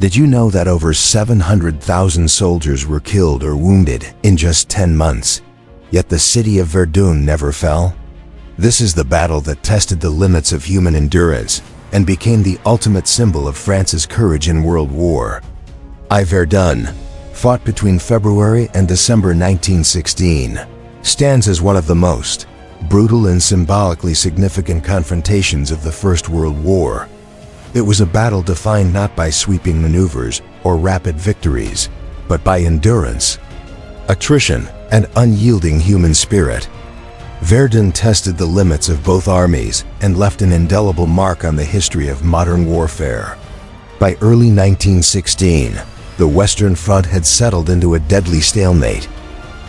Did you know that over 700,000 soldiers were killed or wounded in just 10 months? Yet the city of Verdun never fell? This is the battle that tested the limits of human endurance and became the ultimate symbol of France's courage in World War I. Verdun, fought between February and December 1916, stands as one of the most brutal and symbolically significant confrontations of the First World War. It was a battle defined not by sweeping maneuvers or rapid victories, but by endurance, attrition, and unyielding human spirit. Verdun tested the limits of both armies and left an indelible mark on the history of modern warfare. By early 1916, the Western Front had settled into a deadly stalemate.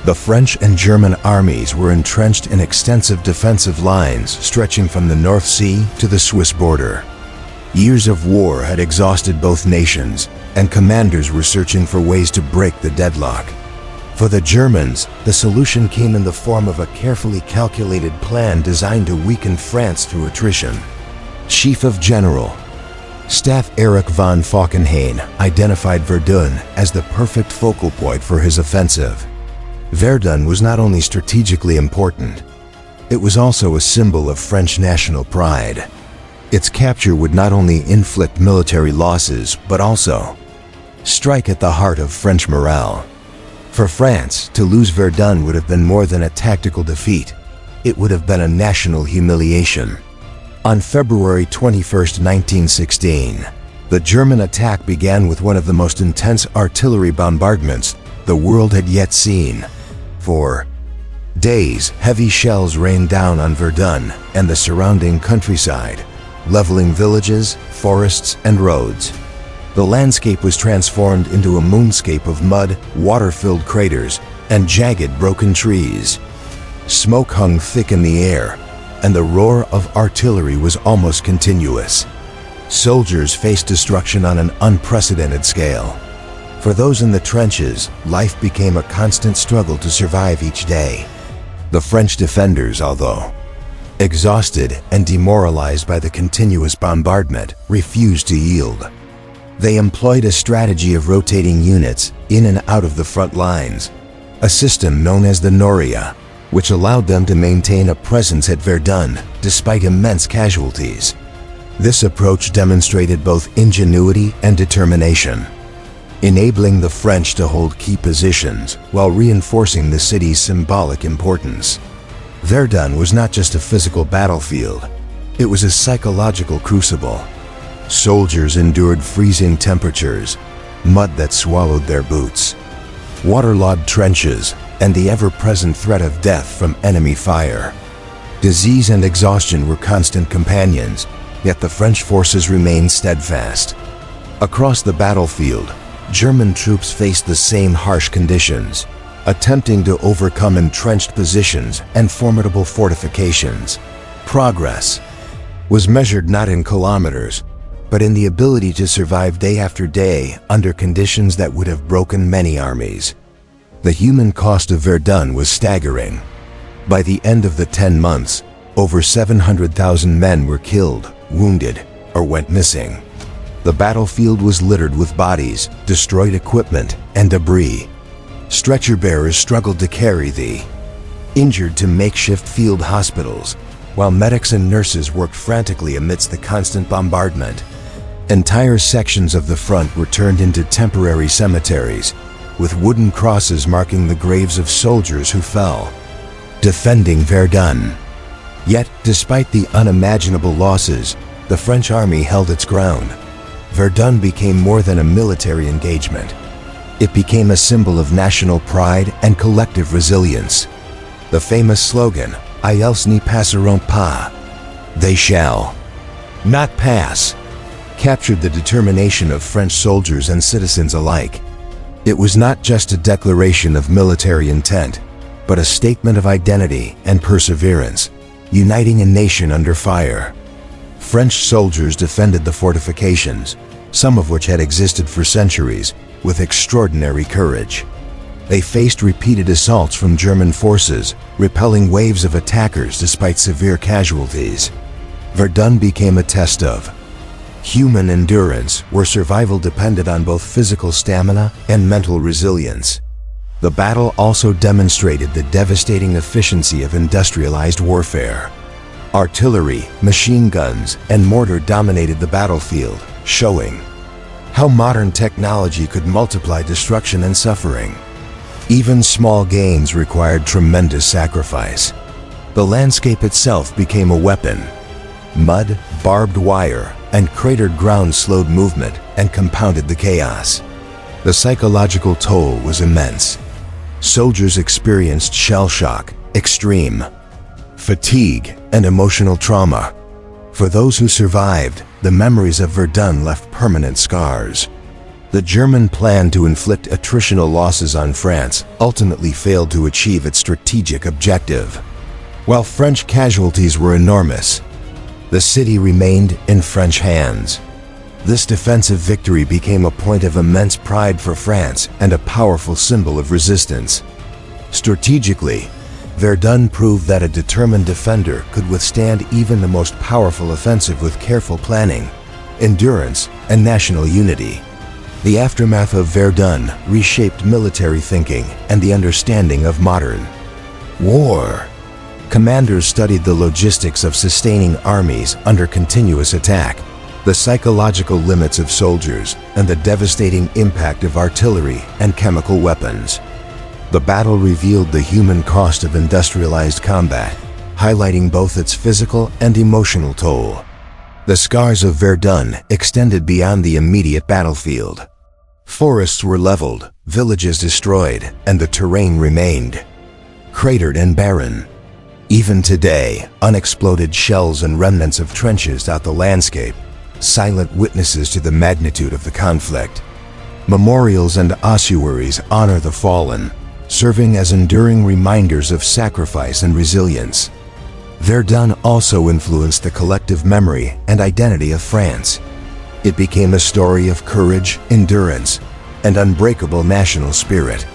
The French and German armies were entrenched in extensive defensive lines stretching from the North Sea to the Swiss border. Years of war had exhausted both nations, and commanders were searching for ways to break the deadlock. For the Germans, the solution came in the form of a carefully calculated plan designed to weaken France through attrition. Chief of General Staff Erich von Falkenhayn identified Verdun as the perfect focal point for his offensive. Verdun was not only strategically important, it was also a symbol of French national pride. Its capture would not only inflict military losses, but also strike at the heart of French morale. For France, to lose Verdun would have been more than a tactical defeat. It would have been a national humiliation. On February 21, 1916, the German attack began with one of the most intense artillery bombardments the world had yet seen. For days, heavy shells rained down on Verdun and the surrounding countryside, leveling villages, forests, and roads. The landscape was transformed into a moonscape of mud, water-filled craters, and jagged broken trees. Smoke hung thick in the air, and the roar of artillery was almost continuous. Soldiers faced destruction on an unprecedented scale. For those in the trenches, life became a constant struggle to survive each day. The French defenders, although exhausted and demoralized by the continuous bombardment, refused to yield. They employed a strategy of rotating units in and out of the front lines, a system known as the Noria, which allowed them to maintain a presence at Verdun despite immense casualties. This approach demonstrated both ingenuity and determination, enabling the French to hold key positions while reinforcing the city's symbolic importance. Verdun was not just a physical battlefield, it was a psychological crucible. Soldiers endured freezing temperatures, mud that swallowed their boots, waterlogged trenches, and the ever-present threat of death from enemy fire. Disease and exhaustion were constant companions, yet the French forces remained steadfast. Across the battlefield, German troops faced the same harsh conditions, attempting to overcome entrenched positions and formidable fortifications. Progress was measured not in kilometers, but in the ability to survive day after day under conditions that would have broken many armies. The human cost of Verdun was staggering. By the end of the 10 months, over 700,000 men were killed, wounded, or went missing. The battlefield was littered with bodies, destroyed equipment, and debris. Stretcher bearers struggled to carry the injured to makeshift field hospitals, while medics and nurses worked frantically amidst the constant bombardment. Entire sections of the front were turned into temporary cemeteries, with wooden crosses marking the graves of soldiers who fell, defending Verdun. Yet, despite the unimaginable losses, the French army held its ground. Verdun became more than a military engagement. It became a symbol of national pride and collective resilience. The famous slogan, "Ils ne passeront pas," they shall not pass, captured the determination of French soldiers and citizens alike. It was not just a declaration of military intent, but a statement of identity and perseverance, uniting a nation under fire. French soldiers defended the fortifications, some of which had existed for centuries, with extraordinary courage. They faced repeated assaults from German forces, repelling waves of attackers despite severe casualties. Verdun became a test of human endurance, where survival depended on both physical stamina and mental resilience. The battle also demonstrated the devastating efficiency of industrialized warfare. Artillery, machine guns, and mortar dominated the battlefield, showing how modern technology could multiply destruction and suffering. Even small gains required tremendous sacrifice. The landscape itself became a weapon. Mud, barbed wire, and cratered ground slowed movement and compounded the chaos. The psychological toll was immense. Soldiers experienced shell shock, extreme fatigue, and emotional trauma. For those who survived, the memories of Verdun left permanent scars. The German plan to inflict attritional losses on France ultimately failed to achieve its strategic objective. While French casualties were enormous, the city remained in French hands. This defensive victory became a point of immense pride for France and a powerful symbol of resistance. Strategically, Verdun proved that a determined defender could withstand even the most powerful offensive with careful planning, endurance, and national unity. The aftermath of Verdun reshaped military thinking and the understanding of modern war. Commanders studied the logistics of sustaining armies under continuous attack, the psychological limits of soldiers, and the devastating impact of artillery and chemical weapons. The battle revealed the human cost of industrialized combat, highlighting both its physical and emotional toll. The scars of Verdun extended beyond the immediate battlefield. Forests were leveled, villages destroyed, and the terrain remained cratered and barren. Even today, unexploded shells and remnants of trenches dot the landscape, silent witnesses to the magnitude of the conflict. Memorials and ossuaries honor the fallen, serving as enduring reminders of sacrifice and resilience. Verdun also influenced the collective memory and identity of France. It became a story of courage, endurance, and unbreakable national spirit.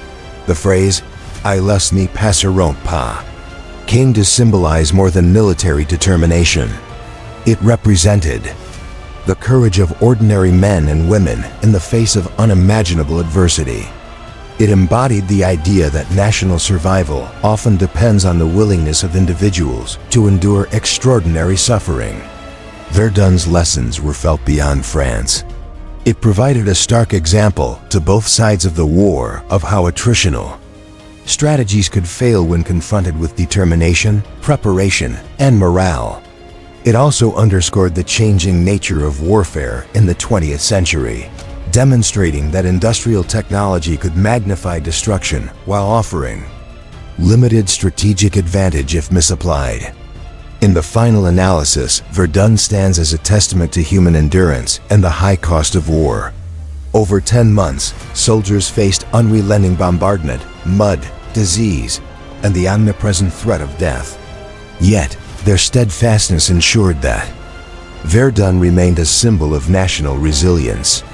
The phrase, "Ils ne passeront pas," came to symbolize more than military determination. It represented the courage of ordinary men and women in the face of unimaginable adversity. It embodied the idea that national survival often depends on the willingness of individuals to endure extraordinary suffering. Verdun's lessons were felt beyond France. It provided a stark example to both sides of the war of how attritional strategies could fail when confronted with determination, preparation, and morale. It also underscored the changing nature of warfare in the 20th century, demonstrating that industrial technology could magnify destruction while offering limited strategic advantage if misapplied. In the final analysis, Verdun stands as a testament to human endurance and the high cost of war. Over 10 months, soldiers faced unrelenting bombardment, mud, disease, and the omnipresent threat of death. Yet, their steadfastness ensured that Verdun remained a symbol of national resilience.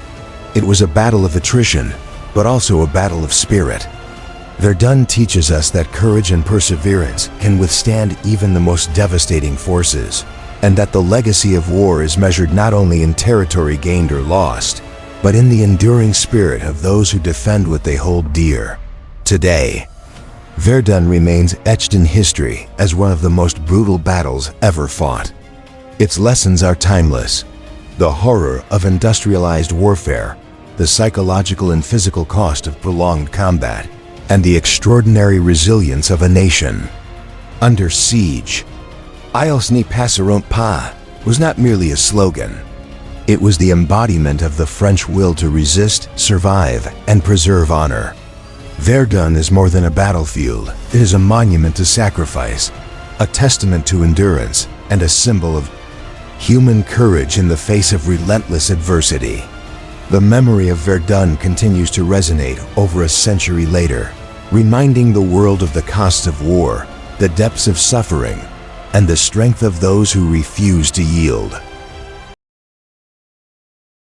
It was a battle of attrition, but also a battle of spirit. Verdun teaches us that courage and perseverance can withstand even the most devastating forces, and that the legacy of war is measured not only in territory gained or lost, but in the enduring spirit of those who defend what they hold dear. Today, Verdun remains etched in history as one of the most brutal battles ever fought. Its lessons are timeless. The horror of industrialized warfare, the psychological and physical cost of prolonged combat, and the extraordinary resilience of a nation under siege. "Ils ne passeront pas" was not merely a slogan. It was the embodiment of the French will to resist, survive, and preserve honor. Verdun is more than a battlefield. It is a monument to sacrifice, a testament to endurance, and a symbol of human courage in the face of relentless adversity. The memory of Verdun continues to resonate over a century later, reminding the world of the costs of war, the depths of suffering, and the strength of those who refuse to yield.